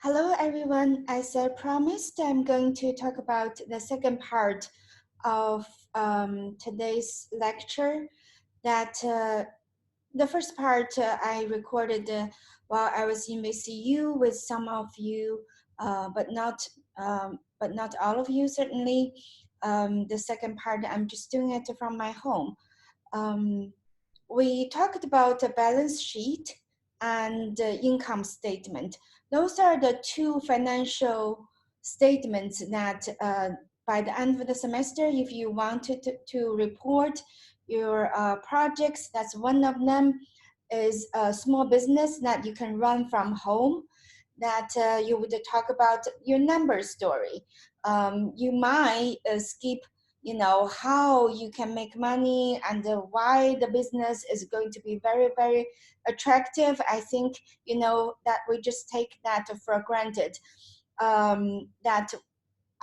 Hello, everyone. As I promised, I'm going to talk about the second part of today's lecture. That the first part I recorded while I was in VCU with some of you, but not all of you certainly. The second part, I'm just doing it from my home. We talked about a balance sheet and income statement. Those are the two financial statements that by the end of the semester, if you wanted to report your projects, that's one of them is a small business that you can run from home, that you would talk about your number story. You might skip how you can make money and why the business is going to be very, very attractive. I think that we just take that for granted. That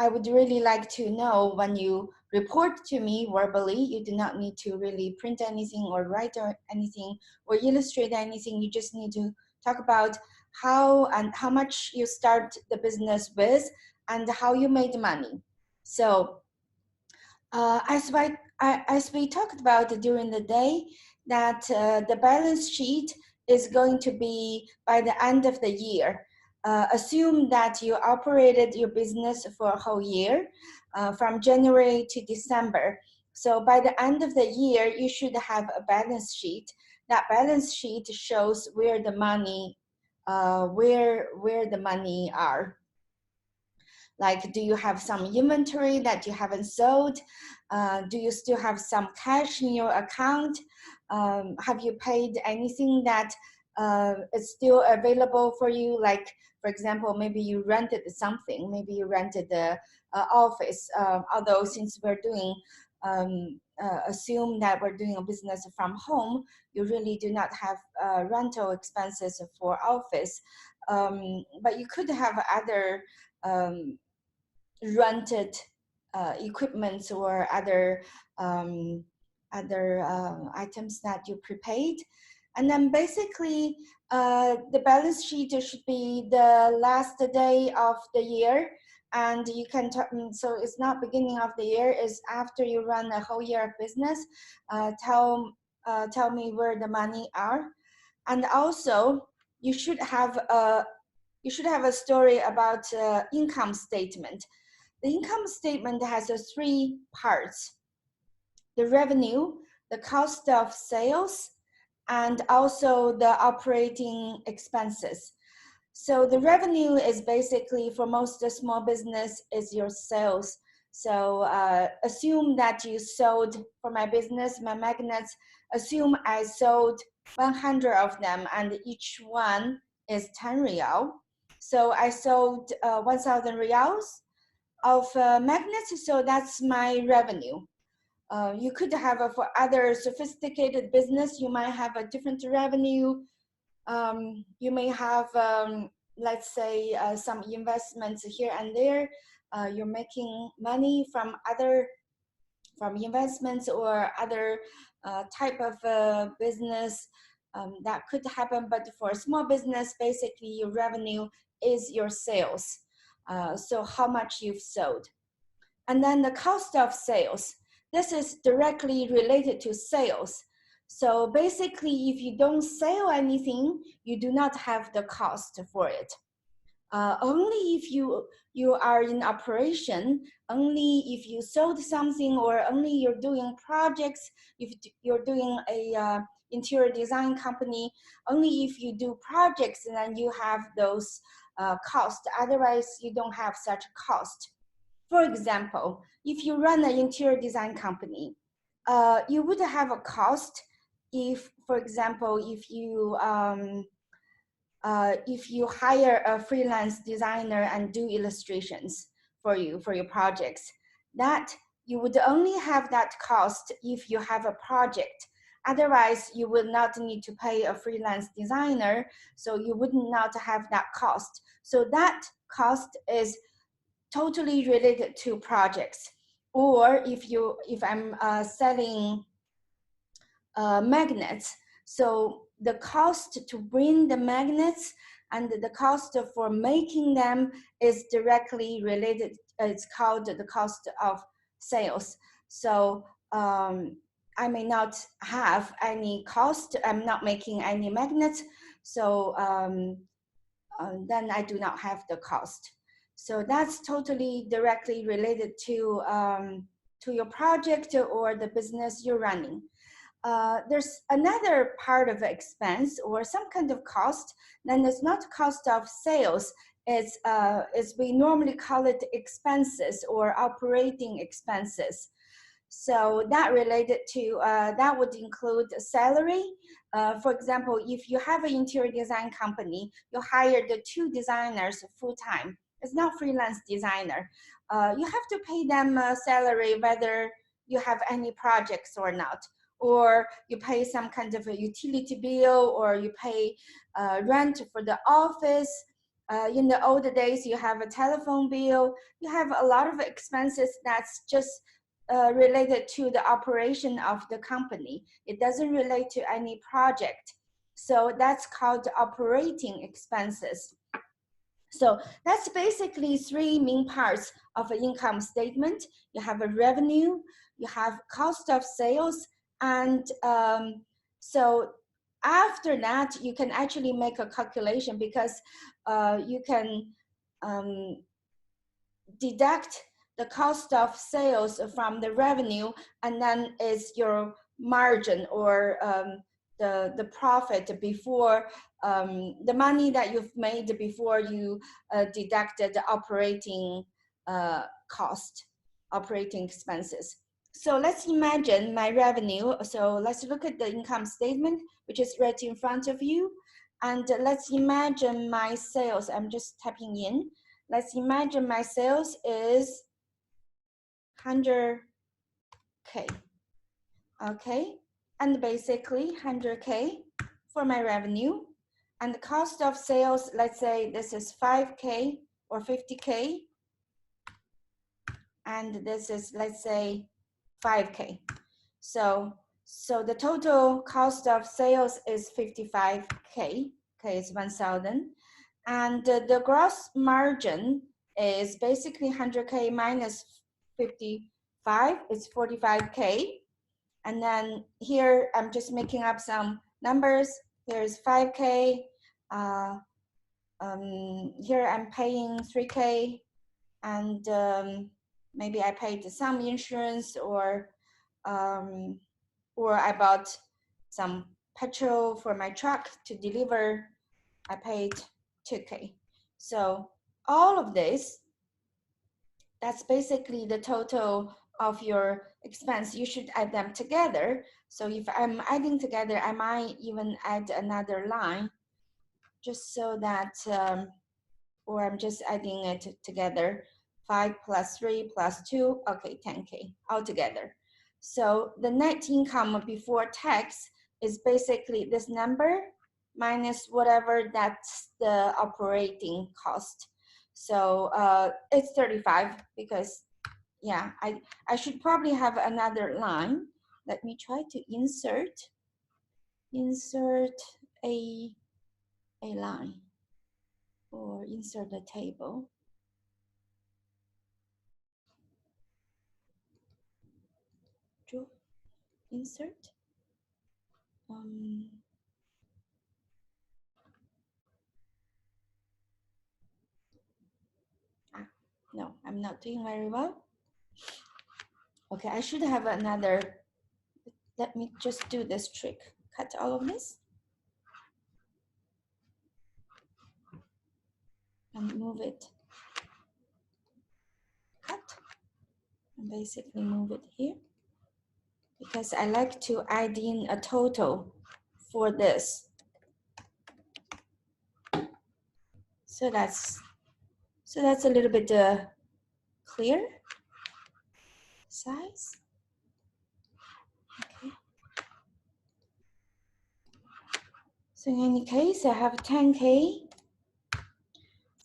I would really like to know when you report to me verbally. You do not need to really print anything or write or anything or illustrate anything. You just need to talk about how much you start the business with and how you made money. So as we talked about during the day, that the balance sheet is going to be by the end of the year. Assume that you operated your business for a whole year, from January to December. So by the end of the year, you should have a balance sheet. That balance sheet shows where the money, where the money are. Like, do you have some inventory that you haven't sold? Do you still have some cash in your account? Have you paid anything that is still available for you? Like, for example, maybe you rented something, maybe you rented the office, although since we're doing, assume that we're doing a business from home, you really do not have rental expenses for office. But you could have other rented equipment or other items that you prepaid. And then basically the balance sheet should be the last day of the year, and you can so it's not beginning of the year, it's after you run a whole year of business. Tell me where the money are. And also you should have a story about income statement. The income statement has three parts: the revenue, the cost of sales, and also the operating expenses. So the revenue is basically, for most small business, is your sales. So assume that you sold, for my business, my magnets, assume I sold 100 of them and each one is 10 real. So I sold 1,000 reals of magnets, so that's my revenue. You could have for other sophisticated business, you might have a different revenue. You may have, let's say, some investments here and there. You're making money from investments or other type of business. That could happen, but for a small business, basically your revenue is your sales. So how much you've sold. And then the cost of sales. This is directly related to sales. So basically, if you don't sell anything, you do not have the cost for it. Only if you are in operation, only if you sold something, or only you're doing projects, if you're doing a interior design company, only if you do projects, then you have those costs. Otherwise, you don't have such cost. For example, if you run an interior design company, you would have a cost if, for example, if you hire a freelance designer and do illustrations for your projects. That you would only have that cost if you have a project. Otherwise, you will not need to pay a freelance designer, so you would not have that cost. So that cost is totally related to projects. Or if I'm selling magnets, so the cost to bring the magnets and the cost for making them is directly related. It's called the cost of sales. So I may not have any cost. I'm not making any magnets, so then I do not have the cost. So that's totally directly related to your project or the business you're running. There's another part of expense or some kind of cost, then it's not cost of sales. It's we normally call it expenses or operating expenses. So that related to, that would include salary. For example, if you have an interior design company, you hire the 2 designers full-time. It's not freelance designer. You have to pay them a salary whether you have any projects or not. Or you pay some kind of a utility bill, or you pay rent for the office. In the old days, you have a telephone bill. You have a lot of expenses that's just related to the operation of the company. It doesn't relate to any project. So that's called operating expenses. So that's basically 3 main parts of an income statement. You have a revenue, you have cost of sales, and so after that, you can actually make a calculation, because you can deduct the cost of sales from the revenue, and then is your margin, or the profit before the money that you've made before you deducted the operating cost, operating expenses. So let's imagine my revenue. So let's look at the income statement, which is right in front of you. And let's imagine my sales. I'm just typing in. Let's imagine my sales is 100K. Okay, and basically 100K for my revenue. And the cost of sales, let's say this is 5K or 50K. And this is, let's say, 5K. So the total cost of sales is 55K. Okay, it's 1,000. And the gross margin is basically 100K minus 55, it's 45K. And then here, I'm just making up some numbers. Here's 5K. Here I'm paying 3K. And maybe I paid some insurance, or I bought some petrol for my truck to deliver. I paid 2K. So all of this, that's basically the total of your expense. You should add them together. So if I'm adding together, I might even add another line, just so that, or I'm just adding it together. 5 plus 3 plus 2, okay, 10K altogether. So the net income before tax is basically this number minus whatever that's the operating cost. So it's 35, because yeah, I should probably have another line. Let me try to insert a line, or insert a table. Insert. No, I'm not doing very well. Okay, I should have another. Let me just do this trick. Cut all of this and move it. Cut and basically move it here, because I like to add in a total for this. So that's a little bit clear size. Okay. So in any case, I have 10K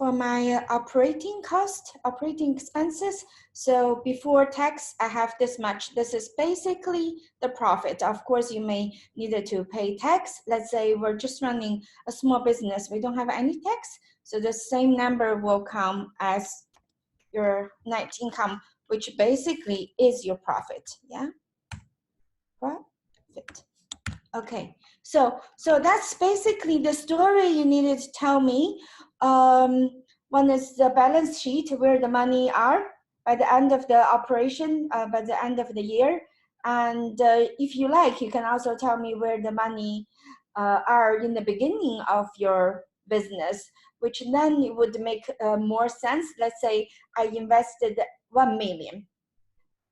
for my operating cost, operating expenses. So before tax, I have this much. This is basically the profit. Of course, you may need to pay tax. Let's say we're just running a small business. We don't have any tax. So the same number will come as your net income, which basically is your profit. Yeah, profit. Okay, so that's basically the story you needed to tell me. One is the balance sheet, where the money are by the end of the operation, by the end of the year. And if you like, you can also tell me where the money are in the beginning of your business, which then it would make more sense. Let's say I invested 1 million,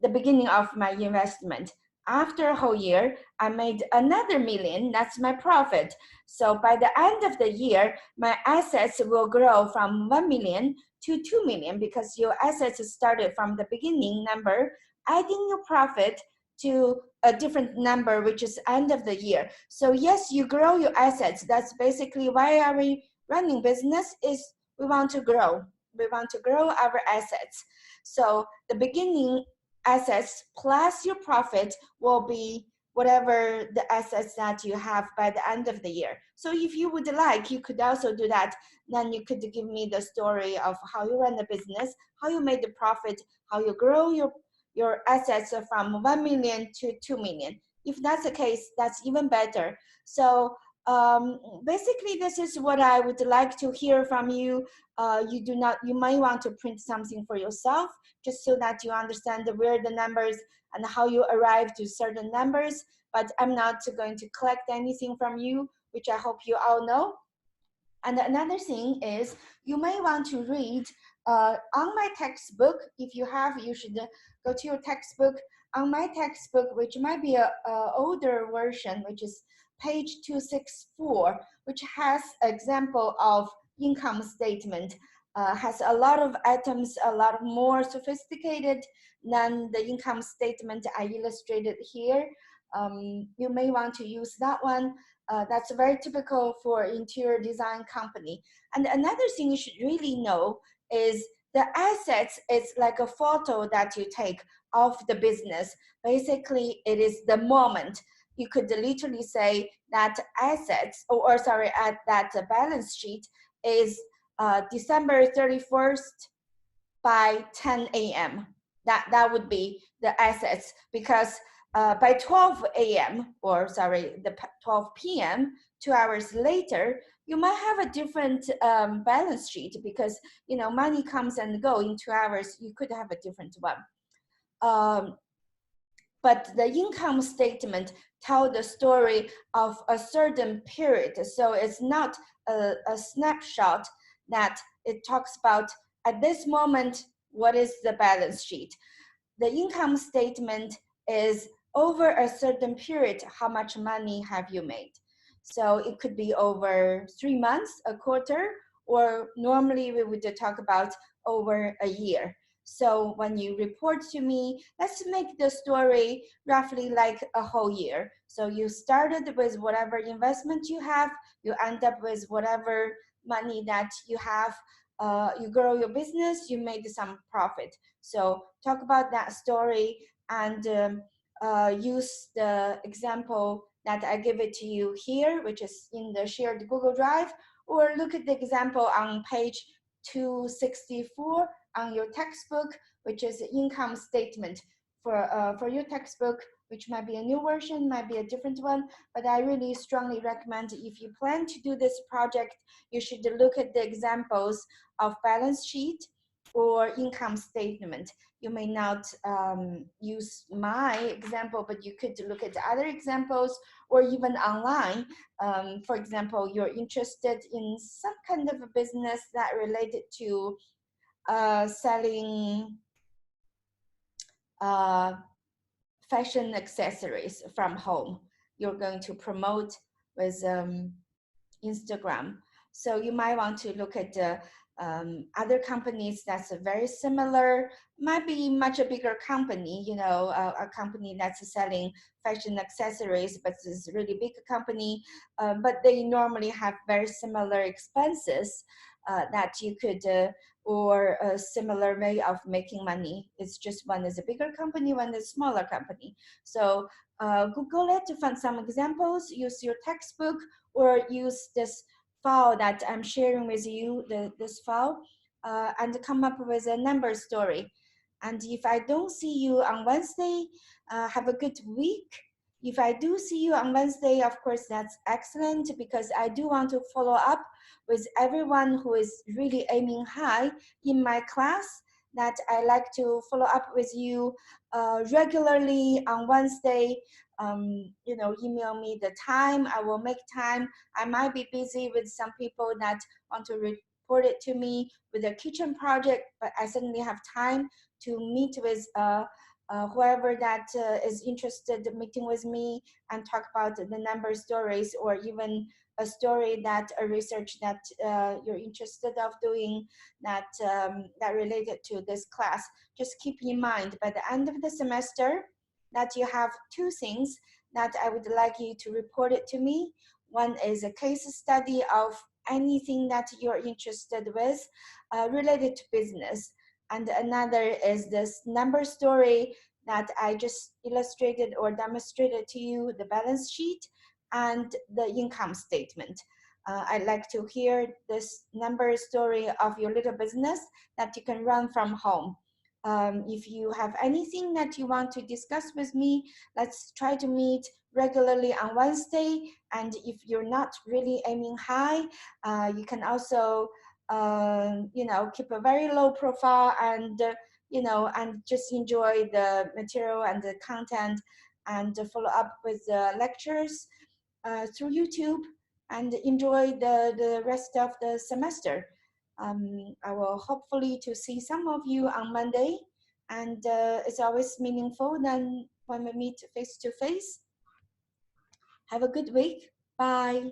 the beginning of my investment. After a whole year, I made another million. That's my profit. So by the end of the year, my assets will grow from 1 million to 2 million, because your assets started from the beginning number, adding your profit to a different number, which is end of the year. So yes, you grow your assets. That's basically why are we running business, is we want to grow. We want to grow our assets. So the beginning assets plus your profit will be whatever the assets that you have by the end of the year. So if you would like, you could also do that. Then you could give me the story of how you run the business, how you made the profit, how you grow your assets from 1 million to 2 million. If that's the case, that's even better. So basically, this is what I would like to hear from you. You might want to print something for yourself, just so that you understand where the numbers and how you arrive to certain numbers. But I'm not going to collect anything from you, which I hope you all know. And another thing is, you may want to read on my textbook. If you have, you should go to your textbook. On my textbook, which might be a older version, which is page 264, which has example of income statement, has a lot of items, a lot more sophisticated than the income statement I illustrated here. You may want to use that one. That's very typical for interior design company. And another thing you should really know is the assets is like a photo that you take of the business. Basically, it is the moment. You could literally say that assets, or sorry, at that balance sheet is December 31st by 10 a.m. That would be the assets, because by 12 a.m. or sorry, the 12 p.m., 2 hours later, you might have a different balance sheet, because money comes and go in 2 hours. You could have a different one. But the income statement tell the story of a certain period. So it's not a snapshot that it talks about at this moment, what is the balance sheet. The income statement is over a certain period, how much money have you made. So it could be over 3 months, a quarter, or normally we would talk about over a year. So when you report to me, let's make the story roughly like a whole year. So you started with whatever investment you have, you end up with whatever money that you have, you grow your business, you made some profit. So talk about that story and use the example that I give it to you here, which is in the shared Google Drive, or look at the example on page 264 on your textbook, which is income statement for your textbook, which might be a new version, might be a different one, but I really strongly recommend, if you plan to do this project, you should look at the examples of balance sheet or income statement. You may not use my example, but you could look at other examples, or even online. For example, you're interested in some kind of a business that related to selling fashion accessories from home. You're going to promote with Instagram. So you might want to look at other companies that's very similar, might be much a bigger company, a company that's selling fashion accessories, but it's a really big company, but they normally have very similar expenses. that you could, or a similar way of making money. It's just one is a bigger company, one is a smaller company. So Google it to find some examples, use your textbook, or use this file that I'm sharing with you, this file, and come up with a number story. And if I don't see you on Wednesday, have a good week. If I do see you on Wednesday, of course, that's excellent, because I do want to follow up with everyone who is really aiming high in my class, that I like to follow up with you regularly on Wednesday. Email me the time. I will make time. I might be busy with some people that want to report it to me with a kitchen project, but I certainly have time to meet with whoever that is interested in meeting with me and talk about the number stories, or even a story that a research that you're interested of doing that that related to this class. Just keep in mind by the end of the semester that you have two things that I would like you to report it to me. One is a case study of anything that you're interested with related to business. And another is this number story that I just illustrated or demonstrated to you, the balance sheet and the income statement. I'd like to hear this number story of your little business that you can run from home. If you have anything that you want to discuss with me, let's try to meet regularly on Wednesday. And if you're not really aiming high, you can also keep a very low profile and and just enjoy the material and the content, and follow up with the lectures through YouTube, and enjoy the rest of the semester. I will hopefully to see some of you on Monday, and it's always meaningful than when we meet face to face. Have a good week. Bye.